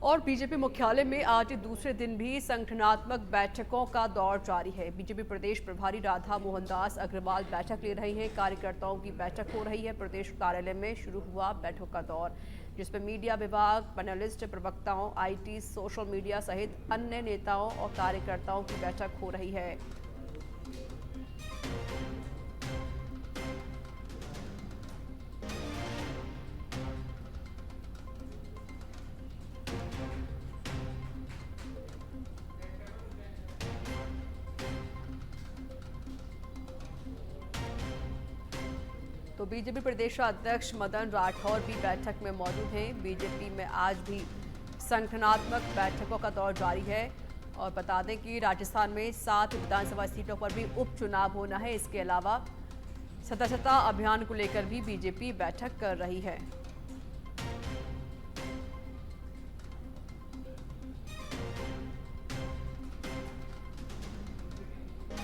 और बीजेपी मुख्यालय में आज दूसरे दिन भी संगठनात्मक बैठकों का दौर जारी है। बीजेपी प्रदेश प्रभारी राधा मोहनदास अग्रवाल बैठक ले रही हैं। कार्यकर्ताओं की बैठक हो रही है। प्रदेश कार्यालय में शुरू हुआ बैठकों का दौर, जिसमें मीडिया विभाग, पैनलिस्ट, प्रवक्ताओं, आईटी, सोशल मीडिया सहित अन्य नेताओं और कार्यकर्ताओं की बैठक हो रही है। तो बीजेपी प्रदेशाध्यक्ष मदन राठौर भी बैठक में मौजूद हैं। बीजेपी में आज भी संगठनात्मक बैठकों का दौर जारी है और बता दें कि राजस्थान में 7 विधानसभा सीटों पर भी उपचुनाव होना है। इसके अलावा सदस्यता अभियान को लेकर भी बीजेपी बैठक कर रही है।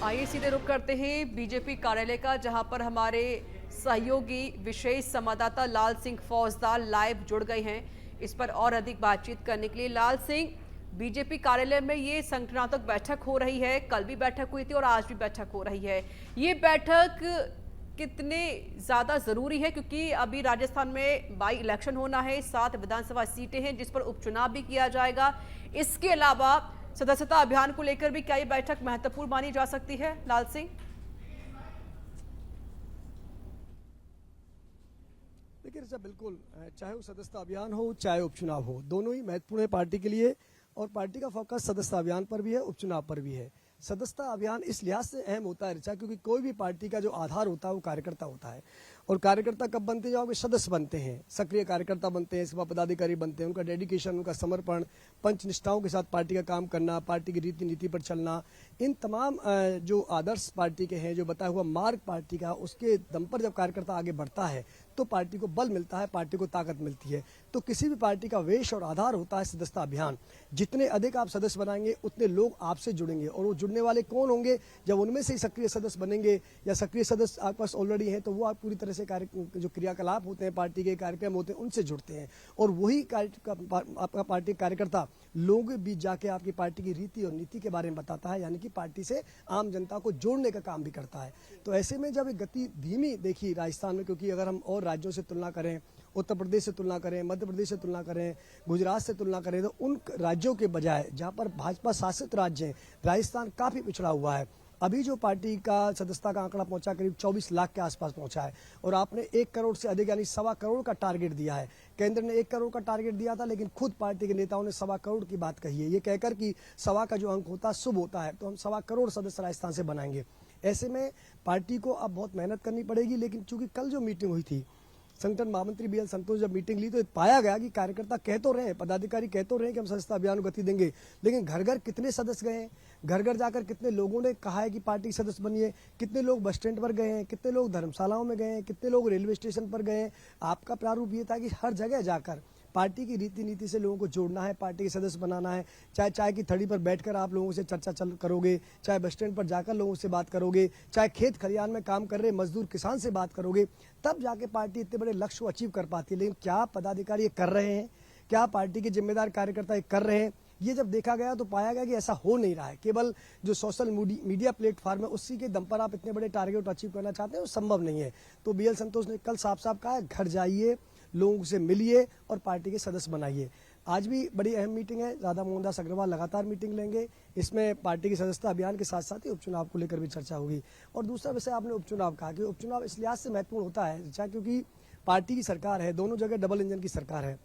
आइए सीधे रुख करते हैं बीजेपी कार्यालय का, जहां पर हमारे सहयोगी विशेष संवाददाता लाल सिंह फौजदार लाइव जुड़ गए हैं इस पर और अधिक बातचीत करने के लिए। लाल सिंह, बीजेपी कार्यालय में ये संगठनात्मक बैठक हो रही है, कल भी बैठक हुई थी और आज भी बैठक हो रही है। ये बैठक कितने ज्यादा जरूरी है, क्योंकि अभी राजस्थान में बाई इलेक्शन होना है, 7 विधानसभा सीटें हैं जिस पर उपचुनाव भी किया जाएगा। इसके अलावा सदस्यता अभियान को लेकर भी क्या ये बैठक महत्वपूर्ण मानी जा सकती है? लाल सिंह, देखिए ऋचा, बिल्कुल, चाहे वो सदस्यता अभियान हो चाहे उपचुनाव हो, दोनों ही महत्वपूर्ण है पार्टी के लिए और पार्टी का फोकस सदस्यता अभियान पर भी है, उपचुनाव पर भी है। सदस्यता अभियान इस लिहाज से अहम होता है ऋचा, क्योंकि कोई भी पार्टी का जो आधार होता है वो कार्यकर्ता होता है। और कार्यकर्ता कब बनते जाओगे? सदस्य बनते हैं, सक्रिय कार्यकर्ता बनते हैं, इसके बाद पदाधिकारी बनते हैं। उनका डेडिकेशन, उनका समर्पण, पंच निष्ठाओं के साथ पार्टी का काम करना, पार्टी की रीति नीति पर चलना, इन तमाम जो आदर्श पार्टी के हैं, जो बताया हुआ मार्ग पार्टी का, उसके दम पर जब कार्यकर्ता आगे बढ़ता है तो पार्टी को बल मिलता है, पार्टी को ताकत मिलती है। तो किसी भी पार्टी का वेश और आधार होता है सदस्यता अभियान। जितने अधिक आप सदस्य बनाएंगे उतने लोग आपसे जुड़ेंगे, और वो जुड़ने वाले कौन होंगे? जब उनमें से सक्रिय सदस्य बनेंगे या सक्रिय सदस्य आपके पास ऑलरेडी हैं, तो वो आप पूरी तरह से जो क्रियाकलाप होते हैं, पार्टी के कार्यक्रम होते हैं, उनसे जुड़ते हैं। और वही आपका पार्टी कार्यकर्ता लोगों के बीच जाके आपकी पार्टी की रीति और नीति के बारे में बताता है, यानी कि पार्टी से आम जनता को जोड़ने का काम भी करता है। तो ऐसे में जब एक गति धीमी देखी राजस्थान में, क्योंकि अगर हम और राज्यों से तुलना करें, उत्तर प्रदेश से तुलना करें, मध्य प्रदेश से तुलना करें, गुजरात से तुलना करें, तो उन राज्यों के बजाय जहां पर भाजपा शासित राज्य हैं, राजस्थान काफी पिछड़ा हुआ है। अभी जो पार्टी का सदस्यता का आंकड़ा पहुंचा करीब 24 लाख के आसपास पहुंचा है, और आपने 1 करोड़ से अधिक यानी 1.25 करोड़ का टारगेट दिया है। केंद्र ने 1 करोड़ का टारगेट दिया था, लेकिन खुद पार्टी के नेताओं ने 1.25 करोड़ की बात कही है, ये कहकर कि 1.25 का जो अंक होता है शुभ होता है, तो हम 1.25 करोड़ सदस्य राजस्थान से बनाएंगे। ऐसे में पार्टी को अब बहुत मेहनत करनी पड़ेगी। लेकिन चूंकि कल जो मीटिंग हुई थी, संगठन महामंत्री बीएल संतोष जब मीटिंग ली, तो पाया गया कि कार्यकर्ता कह तो रहे, पदाधिकारी कह तो रहे कि हम सदस्यता अभियान को गति देंगे, लेकिन घर घर कितने सदस्य गए, घर घर जाकर कितने लोगों ने कहा है कि पार्टी सदस्य बनिए, कितने लोग बस स्टैंड पर गए हैं, कितने लोग धर्मशालाओं में गए हैं, कितने लोग रेलवे स्टेशन पर गए हैं। आपका प्रारूप ये था कि हर जगह जाकर पार्टी की रीति नीति से लोगों को जोड़ना है, पार्टी के सदस्य बनाना है। चाहे चाय की थड़ी पर बैठकर आप लोगों से चर्चा करोगे, चाहे बस स्टैंड पर जाकर लोगों से बात करोगे, चाहे खेत खलिहान में काम कर रहे मजदूर किसान से बात करोगे, तब जाके पार्टी इतने बड़े लक्ष्य को अचीव कर पाती है। लेकिन क्या पदाधिकारी ये कर रहे हैं? क्या पार्टी के जिम्मेदार कार्यकर्ता ये कर रहे हैं? ये जब देखा गया तो पाया गया कि ऐसा हो नहीं रहा है। केवल जो सोशल मीडिया प्लेटफॉर्म है उसी के दम पर आप इतने बड़े टारगेट अचीव करना चाहते हैं, वो संभव नहीं है। तो बीएल संतोष ने कल साफ साफ कहा, घर जाइए, लोगों से मिलिए और पार्टी के सदस्य बनाइए। आज भी बड़ी अहम मीटिंग है, राधा मोहनदास अग्रवाल लगातार मीटिंग लेंगे। इसमें पार्टी की सदस्यता अभियान के साथ साथ ही उपचुनाव को लेकर भी चर्चा होगी। और दूसरा विषय आपने उपचुनाव कहा कि उपचुनाव इस लिहाज से महत्वपूर्ण होता है क्योंकि पार्टी की सरकार है, दोनों जगह डबल इंजन की सरकार है।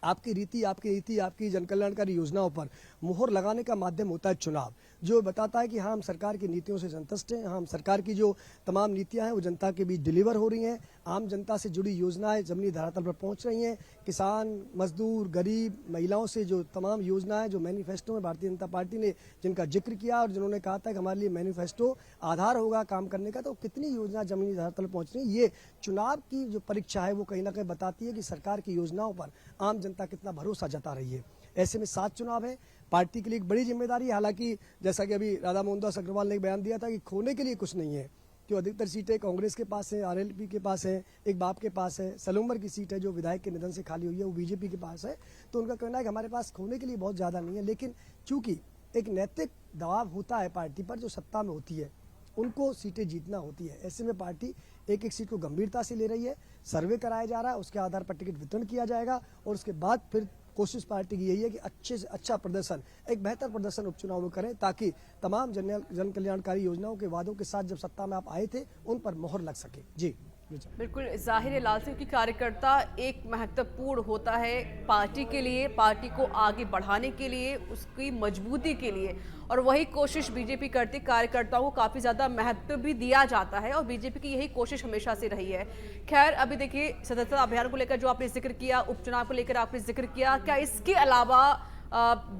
आपकी रीति, आपकी नीति, आपकी जनकल्याणकारी योजनाओं पर मुहर लगाने का माध्यम होता है चुनाव, जो बताता है कि हाँ, हम सरकार की नीतियों से संतुष्ट हैं, हम सरकार की जो तमाम नीतियां हैं वो जनता के बीच डिलीवर हो रही हैं, आम जनता से जुड़ी योजनाएं जमीनी धरातल पर पहुंच रही हैं। किसान, मजदूर, गरीब, महिलाओं से जो तमाम योजनाएं जो मैनिफेस्टो में भारतीय जनता पार्टी ने जिनका जिक्र किया और जिन्होंने कहा था कि हमारे लिए मैनिफेस्टो आधार होगा काम करने का, तो कितनी योजना जमीनी धरातल पर पहुंच रही है। ये चुनाव की जो परीक्षा है वो कहीं ना कहीं बताती है कि सरकार की योजनाओं पर आम जनता कितना भरोसा जता रही है। ऐसे में 7 चुनाव है, पार्टी के लिए एक बड़ी जिम्मेदारी है। हालांकि जैसा कि अभी राधा मोहनदास अग्रवाल ने बयान दिया था कि खोने के लिए कुछ नहीं है, जो अधिकतर सीटें कांग्रेस के पास है, आरएलपी के पास है, एक बाप के पास है, सलूमर की सीट है जो विधायक के निधन से खाली हुई है वो बीजेपी के पास है। तो उनका कहना है कि हमारे पास खोने के लिए बहुत ज्यादा नहीं है, लेकिन चूंकि एक नैतिक दबाव होता है पार्टी पर जो सत्ता में होती है, उनको सीटें जीतना होती है। ऐसे में पार्टी एक एक सीट को गंभीरता से ले रही है, सर्वे कराया जा रहा है, उसके आधार पर टिकट वितरण किया जाएगा और उसके बाद फिर कोशिश पार्टी की यही है कि अच्छे से अच्छा प्रदर्शन, एक बेहतर प्रदर्शन उपचुनाव में करें, ताकि तमाम जन कल्याणकारी योजनाओं के वादों के साथ जब सत्ता में आप आए थे उन पर मोहर लग सके। जी बिल्कुल जाहिर है लाल सिंह की कार्यकर्ता एक महत्वपूर्ण होता है पार्टी के लिए, पार्टी को आगे बढ़ाने के लिए, उसकी मजबूती के लिए, और वही कोशिश बीजेपी करती, कार्यकर्ताओं को काफ़ी ज़्यादा महत्व भी दिया जाता है और बीजेपी की यही कोशिश हमेशा से रही है। खैर अभी देखिए सदस्यता अभियान को लेकर जो आपने जिक्र किया, उपचुनाव को लेकर आपने जिक्र किया, क्या इसके अलावा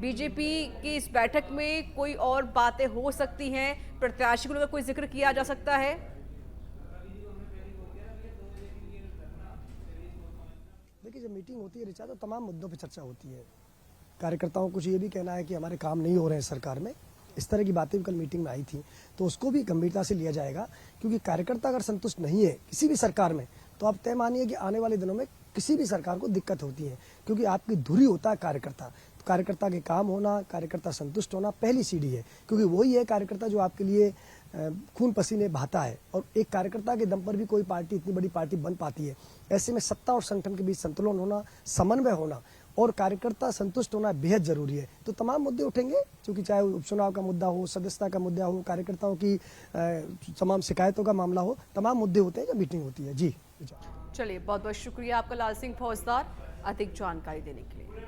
बीजेपी की इस बैठक में कोई और बातें हो सकती हैं, प्रत्याशी को लेकर कोई जिक्र किया जा सकता है? देखिए जब मीटिंग होती है ऋचा तो तमाम मुद्दों पर चर्चा होती है। कार्यकर्ताओं को कुछ ये भी कहना है कि हमारे काम नहीं हो रहे हैं सरकार में, इस तरह की बातें भी कल मीटिंग में आई थी, तो उसको भी गंभीरता से लिया जाएगा। क्योंकि कार्यकर्ता अगर संतुष्ट नहीं है किसी भी सरकार में तो आप तय मानिए कि आने वाले दिनों में किसी भी सरकार को दिक्कत होती है, क्योंकि आपकी धुरी होता है कार्यकर्ता। तो कार्यकर्ता के काम होना, कार्यकर्ता संतुष्ट होना पहली सीढ़ी है, क्योंकि वही है कार्यकर्ता जो आपके लिए खून पसीने बहाता है, और एक कार्यकर्ता के दम पर भी कोई पार्टी इतनी बड़ी पार्टी बन पाती है। ऐसे में सत्ता और संगठन के बीच संतुलन होना, समन्वय होना और कार्यकर्ता संतुष्ट होना बेहद जरूरी है। तो तमाम मुद्दे उठेंगे, क्योंकि चाहे उपचुनाव का मुद्दा हो, सदस्यता का मुद्दा हो, कार्यकर्ताओं की तमाम शिकायतों का मामला हो, तमाम मुद्दे होते हैं जब मीटिंग होती है। जी चलिए बहुत बहुत शुक्रिया आपका लाल सिंह फौजदार अधिक जानकारी देने के लिए।